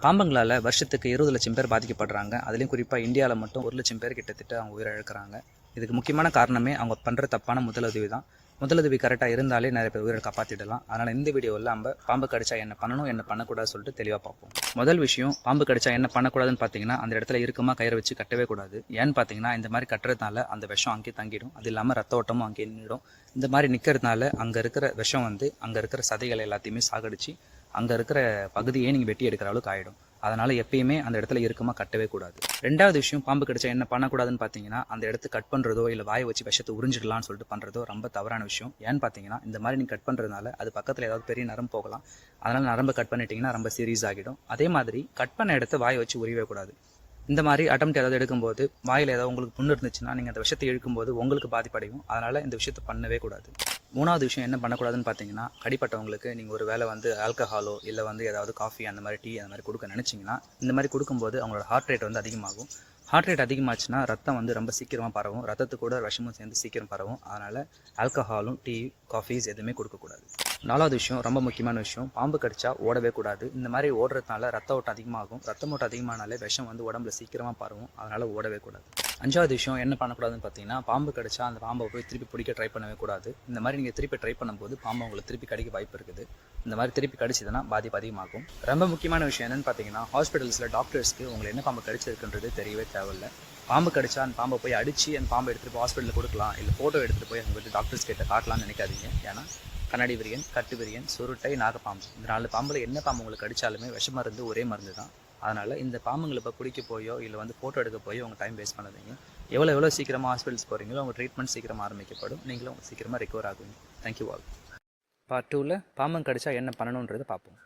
பாம்புங்களால் வருஷத்துக்கு 20 லட்சம் பேர் பாதிக்கப்படுறாங்க. அதுலேயும் குறிப்பாக இந்தியாவில் மட்டும் 1 லட்சம் பேர் கிட்டத்தட்ட அவங்க உயிரிழக்கிறாங்க. இதுக்கு முக்கியமான காரணமே அவங்க பண்ணுற தப்பான முதலுதவி தான். முதலுதவி கரெக்டாக இருந்தாலே நிறைய பேர் உயிரை காப்பாற்றிடலாம். அதனால் இந்த வீடியோவில் நம்ம பாம்பு கடிச்சா என்ன பண்ணணும், என்ன பண்ணக்கூடாது சொல்லிட்டு தெளிவாக பார்ப்போம். முதல் விஷயம், பாம்பு கடிச்சா என்ன பண்ணக்கூடாதுன்னு பார்த்தீங்கன்னா, அந்த இடத்துல இறுக்கமாக கயிறை வச்சு கட்டவே கூடாது. ஏன்னு பார்த்தீங்கன்னா, இந்த மாதிரி கட்டுறதுனால அந்த விஷம் அங்கேயே தங்கிடும். அது இல்லாமல் ரத்த ஓட்டமும் அங்கேயே நின்றுடும். இந்த மாதிரி நிற்கிறதுனால அங்கே இருக்கிற விஷம் அங்கே இருக்கிற சதைகளை எல்லாத்தையுமே சாகடிச்சு அங்கே இருக்கிற பகுதியே நீங்கள் வெட்டி எடுக்கிற அளவுக்கு ஆகிடும். அதனால் எப்பயுமே அந்த இடத்துல இறுக்கமாக கட்டவே கூடாது. ரெண்டாவது விஷயம், பாம்பு கடிச்சா என்ன பண்ணக்கூடாதுன்னு பார்த்தீங்கன்னா, அந்த இடத்து கட் பண்ணுறதோ இல்லை வாயை வச்சு விஷத்தை உறிஞ்சிடலாம்னு சொல்லிட்டு பண்ணுறதோ ரொம்ப தவறான விஷயம். ஏன்னு பார்த்தீங்கன்னா, இந்த மாதிரி நீங்கள் கட் பண்ணுறதுனால அது பக்கத்தில் ஏதாவது பெரிய நரம்பு போகலாம். அதனால் நரம்பை கட் பண்ணிட்டீங்கன்னா ரொம்ப சீரியஸ் ஆகிடும். அதே மாதிரி கட் பண்ண இடத்த வாயை வச்சு உரியவே கூடாது. இந்த மாதிரி அட்டெம்ப்ட் ஏதாவது எடுக்கும்போது வாயில் ஏதாவது உங்களுக்கு புண்ணு இருந்துச்சுன்னா நீங்கள் அந்த விஷயத்தை இழுக்கும்போது உங்களுக்கு பாதிப்படையும். அதனால் இந்த விஷயத்தை பண்ணவே கூடாது. மூணாவது விஷயம் என்ன பண்ணக்கூடாதுன்னு பார்த்தீங்கன்னா, கடிப்பட்டவங்களுக்கு நீங்கள் ஒரு வேளை ஆல்கஹாலோ இல்லை ஏதாவது காஃபி அந்த மாதிரி டீ அந்த மாதிரி கொடுக்க நினச்சிங்கன்னா, இந்த மாதிரி கொடுக்கும்போது அவங்களோட ஹார்ட் ரேட் அதிகமாகும். ஹார்ட் ரேட் அதிகமாச்சுன்னா ரத்தம் ரொம்ப சீக்கிரமாக பரவும். ரத்தத்துக்கு கூட விஷமும் சேர்ந்து சீக்கிரம் பரவும். அதனால் ஆல்கஹாலும் டீ காஃபீஸ் எதுவுமே கொடுக்கக்கூடாது. நாலாவது விஷயம், ரொம்ப முக்கியமான விஷயம், பாம்பு கடிச்சா ஓடவே கூடாது. இந்த மாதிரி ஓடுறதுனால ரத்த ஓட்டம் அதிகமாகும். ரத்தம் ஓட்டம் அதிகமானாலே விஷம் உடம்புல சீக்கிரமாக பரவும். அதனால் ஓடவே கூடாது. அஞ்சாவது விஷயம் என்ன பண்ணக்கூடாதுன்னு பார்த்தீங்கன்னா, பாம்பு கடிச்சா அந்த பாம்பை போய் திருப்பி பிடிக்க ட்ரை பண்ணவே கூடாது. இந்த மாதிரி நீங்கள் திருப்பி ட்ரை பண்ணும்போது பாம்பு உங்களை திருப்பி கடிக்க வாய்ப்பு இருக்குது. இந்த மாதிரி திருப்பி கடிச்சதுன்னா பாதிப்பு அதிகமாகும். ரொம்ப முக்கியமான விஷயம் என்னன்னு பார்த்தீங்கன்னா, ஹாஸ்பிட்டல்ஸில் டாக்டர்ஸ்க்கு உங்களை என்ன பாம்பு கடிச்சிருக்குன்றது தெரியவே தேவையில்லை. பாம்பு கடிச்சா அந்த பாம்பை போய் அடித்து அந்த பாம்பை எடுத்துகிட்டு போய் ஹாஸ்பிட்டலில் கொடுக்கலாம், இல்லை ஃபோட்டோ எடுத்துகிட்டு போய் அவங்க டாக்டர்ஸ் கிட்ட காட்டலாம்னு நினைக்காதீங்க. ஏன்னா கண்ணாடி விரியன், கட்டு விரியன், சுருட்டை, நாகப்பாம்பு, இந்த 4 பாம்பில் என்ன பாம்பு உங்களுக்கு கடிச்சாலுமே விஷ மருந்து ஒரே மருந்து தான். அதனால் இந்த பாம்புங்களை இப்போ பிடிக்க போயோ இல்லை ஃபோட்டோ எடுக்க போயோ உங்கள் டைம் வேஸ்ட் பண்ணாதீங்க. எவ்வளோ சீக்கிரமாக ஹாஸ்பிட்டல்ஸ் போகிறீங்களோ உங்கள் ட்ரீட்மெண்ட் சீக்கிரமாக ஆரம்பிக்கப்படும். நீங்களும் சீக்கிரமாக ரிகவர் ஆகுவீங்க. Thank you all. பார்ட் 2ல் பாம்பு கடிச்சா என்ன பண்ணணுன்றது பார்ப்போம்.